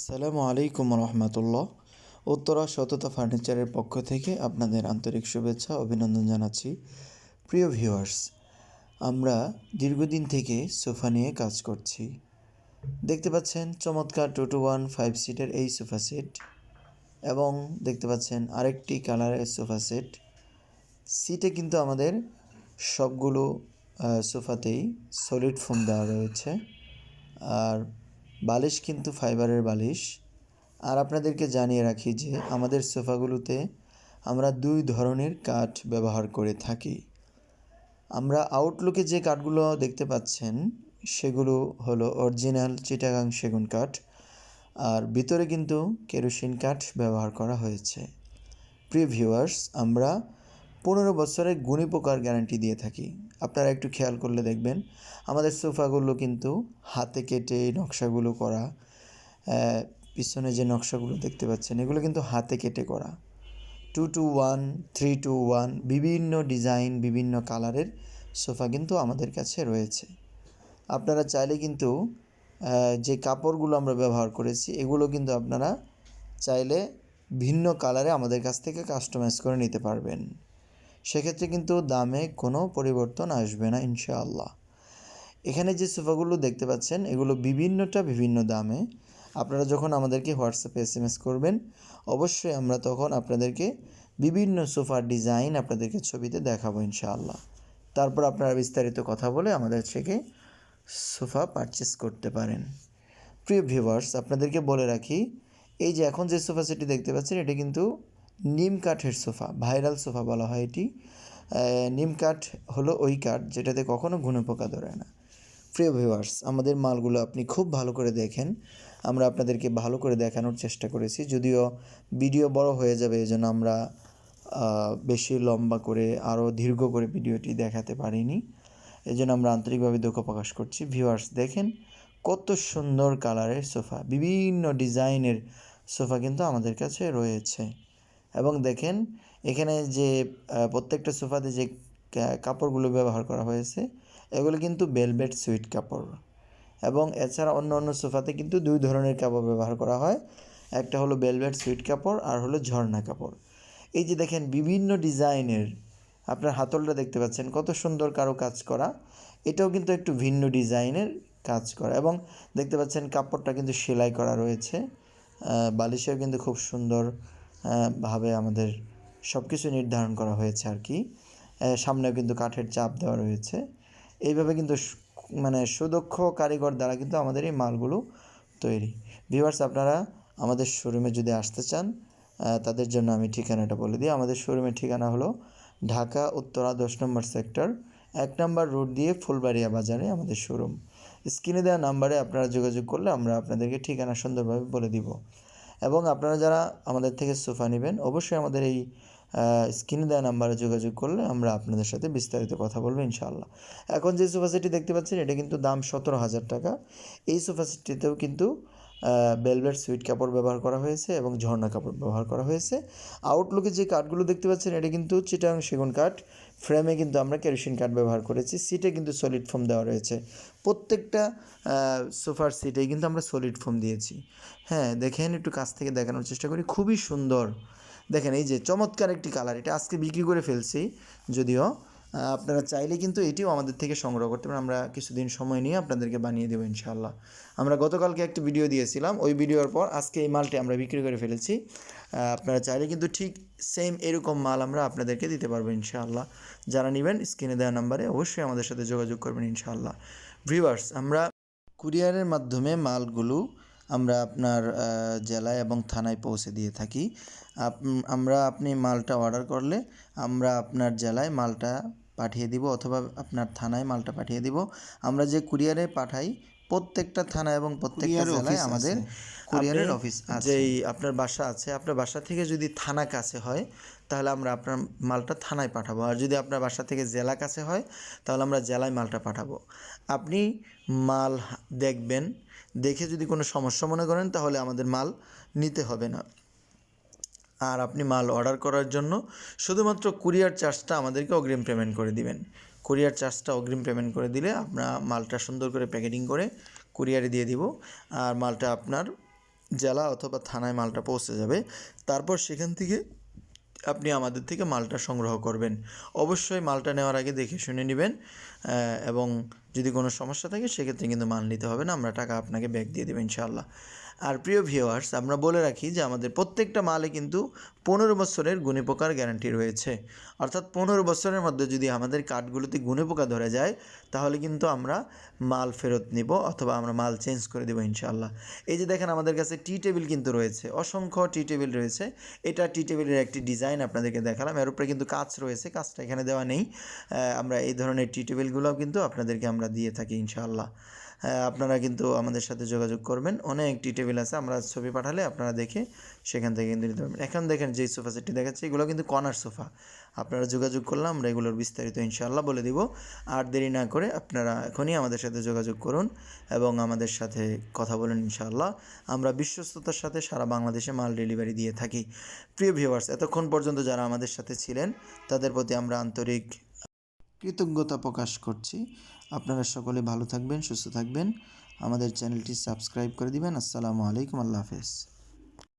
আসসালামু আলাইকুম রহমতুল্লাহ। উত্তরা সততা ফার্নিচারের পক্ষ থেকে আপনাদের আন্তরিক শুভেচ্ছা অভিনন্দন জানাচ্ছি। প্রিয় ভিউয়ার্স, আমরা দীর্ঘদিন থেকে সোফা নিয়ে কাজ করছি। দেখতে পাচ্ছেন চমৎকার 2-to-1 5 সিটের এই সোফা সেট, এবং দেখতে পাচ্ছেন আরেকটি কালারের সোফা সেট। সিটে কিন্তু আমাদের সবগুলো সোফাতেই সলিড ফোম দেওয়া রয়েছে, আর বালিশ কিন্তু ফাইবারের বালিশ। আর আপনাদেরকে জানিয়ে রাখি যে আমাদের সোফাগুলোতে আমরা 2 ধরনের কাঠ ব্যবহার করে থাকি। আমরা আউটলুকে যে কাঠগুলো দেখতে পাচ্ছেন সেগুলো হলো অরিজিনাল চিটাগাং সেগুন কাঠ, আর ভিতরে কিন্তু কেরোসিন কাঠ ব্যবহার করা হয়েছে। প্রিয় ভিউয়ার্স, আমরা 15 বছরের গুণী পোকার গ্যারান্টি দিয়ে থাকি। আপনারা একটু খেয়াল করলে দেখবেন আমাদের সোফাগুলো কিন্তু হাতে কেটে নকশাগুলো করা। পিছনে যে নকশাগুলো দেখতে পাচ্ছেন এগুলো কিন্তু হাতে কেটে করা। 2-to-1, 3-to-1 বিভিন্ন ডিজাইন, বিভিন্ন কালারের সোফা কিন্তু আমাদের কাছে রয়েছে। আপনারা চাইলে কিন্তু যে কাপড়গুলো আমরা ব্যবহার করেছি এগুলো কিন্তু আপনারা চাইলে ভিন্ন কালারে আমাদের কাছ থেকে কাস্টমাইজ করে নিতে পারবেন। সেক্ষেত্রে কিন্তু দামে কোনো পরিবর্তন আসবে না ইনশাআল্লাহ। এখানে যে সোফাগুলো দেখতে পাচ্ছেন এগুলো বিভিন্নটা বিভিন্ন দামে। আপনারা যখন আমাদেরকে হোয়াটসঅ্যাপে SMS করবেন, অবশ্যই আমরা তখন আপনাদেরকে বিভিন্ন সোফার ডিজাইন আপনাদেরকে ছবিতে দেখাবো ইনশাআল্লাহ। তারপর আপনারা বিস্তারিত কথা বলে আমাদের থেকে সোফা পারচেস করতে পারেন। প্রিয় ভিউয়ার্স, আপনাদেরকে বলে রাখি, এই যে এখন যে সোফা সেটটি দেখতে পাচ্ছেন এটা কিন্তু নিম কাঠের সোফা, ভাইরাল সোফা বলা হয় এটি। নিম কাঠ হলো ওই কাঠ যেটাতে কখনো ঘুনে পোকা ধরে না। প্রিয় ভিউয়ার্স, আমাদের মালগুলো আপনি খুব ভালো করে দেখেন। আমরা আপনাদেরকে ভালো করে দেখানোর চেষ্টা করেছি, যদিও ভিডিও বড় হয়ে যাবে এজন্য আমরা বেশি লম্বা করে আরও দীর্ঘ করে ভিডিওটি দেখাতে পারিনি। এজন্য আমরা আন্তরিকভাবে দুঃখ প্রকাশ করছি। ভিউয়ার্স দেখেন কত সুন্দর কালারের সোফা, বিভিন্ন ডিজাইনের সোফা কিন্তু আমাদের কাছে রয়েছে। এবং দেখেন এখানে যে প্রত্যেকটা সোফাতে যে কাপড়গুলো ব্যবহার করা হয়েছে এগুলো কিন্তু ভেলভেট সুইট কাপড়। এবং এছাড়া অন্য অন্য সোফাতে কিন্তু 2 ধরনের কাপড় ব্যবহার করা হয়, একটা হলো ভেলভেট সুইট কাপড় আর হলো ঝর্ণা কাপড়। এই যে দেখেন বিভিন্ন ডিজাইনের, আপনার হাতলটা দেখতে পাচ্ছেন কত সুন্দর কারো কাজ করা, এটাও কিন্তু একটু ভিন্ন ডিজাইনের কাজ করা। এবং দেখতে পাচ্ছেন কাপড়টা কিন্তু সেলাই করা রয়েছে, বালিশেও কিন্তু খুব সুন্দর ভাবে আমাদের সব কিছু নির্ধারণ করা হয়েছে আর কি। সামনেও কিন্তু কাঠের চাপ দেওয়া রয়েছে। এইভাবে কিন্তু মানে সুদক্ষ কারিগর দ্বারা কিন্তু আমাদের এই মালগুলো তৈরি। ভিউয়ার্স, আপনারা আমাদের শোরুমে যদি আসতে চান তাদের জন্য আমি ঠিকানাটা বলে দিই। আমাদের শোরুমের ঠিকানা হলো ঢাকা উত্তরা 10 নম্বর সেক্টর, 1 নম্বর রোড দিয়ে ফুলবাড়িয়া বাজারে আমাদের শোরুম। স্ক্রিনে দেওয়া নাম্বারে আপনারা যোগাযোগ করলে আমরা আপনাদেরকে ঠিকানা সুন্দরভাবে বলে দিব। এবং আপনারা যারা আমাদের থেকে সোফা নেবেন অবশ্যই আমাদের এই স্ক্রিনে দেওয়া নাম্বারে যোগাযোগ করলে আমরা আপনাদের সাথে বিস্তারিত কথা বলবো ইনশাআল্লাহ। এখন যে সোফা সেটটি দেখতে পাচ্ছেন এটা কিন্তু দাম 17,000 টাকা। এই সোফা সেটটিতেও কিন্তু ভেলভেট সুইট কাপড় ব্যবহার করা হয়েছে এবং ঝর্ণা কাপড় ব্যবহার করা হয়েছে। আউটলুকে যে কাঠগুলো দেখতে পাচ্ছেন এটা কিন্তু চিটাগাং সেগুন কাঠ। ফ্রেমে কিন্তু আমরা কেরোসিন কাঠ ব্যবহার করেছি। সিটে কিন্তু সলিড ফোম দেওয়া রয়েছে। প্রত্যেকটা সোফার সিটেই কিন্তু আমরা সলিড ফোম দিয়েছি। হ্যাঁ দেখেন, একটু কাছ থেকে দেখানোর চেষ্টা করি, খুবই সুন্দর। দেখেন এই যে চমৎকার একটি কালার, এটা আজকে বিক্রি করে ফেলছি যদিও। আপনারা চাইলে কিন্তু এটিও আমাদের থেকে সংগ্রহ করতে পারেন, আমরা কিছুদিন সময় নিয়ে আপনাদেরকে বানিয়ে দেবো ইনশাআল্লাহ। আমরা গতকালকে একটা ভিডিও দিয়েছিলাম, ওই ভিডিওর পর আজকে এই মালটি আমরা বিক্রি করে ফেলেছি। আপনারা চাইলে কিন্তু ঠিক সেম এরকম মাল আমরা আপনাদেরকে দিতে পারবো ইনশাআল্লাহ। যারা নেবেন স্ক্রিনে দেওয়া নাম্বারে অবশ্যই আমাদের সাথে যোগাযোগ করবেন ইনশাআল্লাহ। ভিউয়ার্স, আমরা কুরিয়ারের মাধ্যমে মালগুলো আমরা আপনার জেলায় এবং থানায় পৌঁছে দিয়ে থাকি। আপনি মালটা অর্ডার করলে আমরা আপনার জেলায় মালটা পাঠিয়ে দিব অথবা আপনার থানায় মালটা পাঠিয়ে দিব। আমরা যে কুরিয়ারে পাঠাই প্রত্যেকটা থানা এবং প্রত্যেকটা জেলায় আমাদের কুরিয়ারের অফিস আছে। যেই আপনার বাসা আছে, আপনার বাসা থেকে যদি থানা কাছে হয় তাহলে আমরা আপনার মালটা থানায় পাঠাবো, আর যদি আপনার বাসা থেকে জেলা কাছে হয় তাহলে আমরা জেলায় মালটা পাঠাবো। আপনি মাল দেখবেন, দেখে যদি কোনো সমস্যা মনে করেন তাহলে আমাদের মাল নিতে হবে না। আর আপনি মাল অর্ডার করার জন্য শুধুমাত্র কুরিয়ার চার্জটা আমাদেরকে অগ্রিম পেমেন্ট করে দিবেন। কুরিয়ার চার্জটা অগ্রিম পেমেন্ট করে দিলে আমরা মালটা সুন্দর করে প্যাকেটিং করে কুরিয়ারে দিয়ে দিব, আর মালটা আপনার জেলা অথবা থানায় মালটা পৌঁছে যাবে। তারপর সেখান থেকে আপনি আমাদের থেকে মালটা সংগ্রহ করবেন। অবশ্যই মালটা নেওয়ার আগে দেখে শুনে নেবেন, এবং যদি কোনো সমস্যা থাকে সেক্ষেত্রে কিন্তু মাল নিতে হবে না, আমরা টাকা আপনাকে ব্যাক দিয়ে দেবো ইনশাআল্লাহ। আর প্রিয় ভিউয়ার্স, আমরা বলে রাখি যে আমাদের প্রত্যেকটা মালে কিন্তু 15 বছরের গুণে-পোকার গ্যারান্টি রয়েছে। অর্থাৎ 15 বছরের মধ্যে যদি আমাদের কাঠগুলোতে গুণে-পোকা ধরে যায় তাহলে কিন্তু আমরা মাল ফেরত নিব অথবা আমরা মাল চেঞ্জ করে দেবো ইনশাআল্লাহ। এই যে দেখেন আমাদের কাছে টি টেবিল কিন্তু রয়েছে, অসংখ্য টি টেবিল রয়েছে। এটা টি টেবিলের একটি ডিজাইন আপনাদেরকে দেখালাম, এর উপরে কিন্তু কাচ রয়েছে, কাচটা এখানে দেওয়া নেই। আমরা এই ধরনের টি টেবিলগুলোও কিন্তু আপনাদেরকে আমরা দিয়ে থাকি ইনশাআল্লাহ। আপনারা কিন্তু আমাদের সাথে যোগাযোগ করবেন, অনেক টি টেবিল আছে, আমরা ছবি পাঠালে আপনারা দেখে সেখান থেকে কিন্তু নিতে পারবেন। এখন দেখেন যেই সোফা সেটটি দেখাচ্ছে এগুলো কিন্তু কর্নার সোফা, আপনারা যোগাযোগ করলে আমরা এগুলোর বিস্তারিত ইনশাআল্লাহ বলে দিব। আর দেরি না করে আপনারা এখনই আমাদের সাথে যোগাযোগ করুন এবং আমাদের সাথে কথা বলুন ইনশাআল্লাহ। আমরা বিশ্বস্ততার সাথে সারা বাংলাদেশে মাল ডেলিভারি দিয়ে থাকি। প্রিয় ভিউয়ার্স, এতক্ষণ পর্যন্ত যারা আমাদের সাথে ছিলেন তাদের প্রতি আমরা আন্তরিক কৃতজ্ঞতা প্রকাশ করছি। আপনারা সকলে ভালো থাকবেন, সুস্থ থাকবেন, আমাদের চ্যানেলটি সাবস্ক্রাইব করে দিবেন। আসসালামু আলাইকুম, আল্লাহ হাফেজ।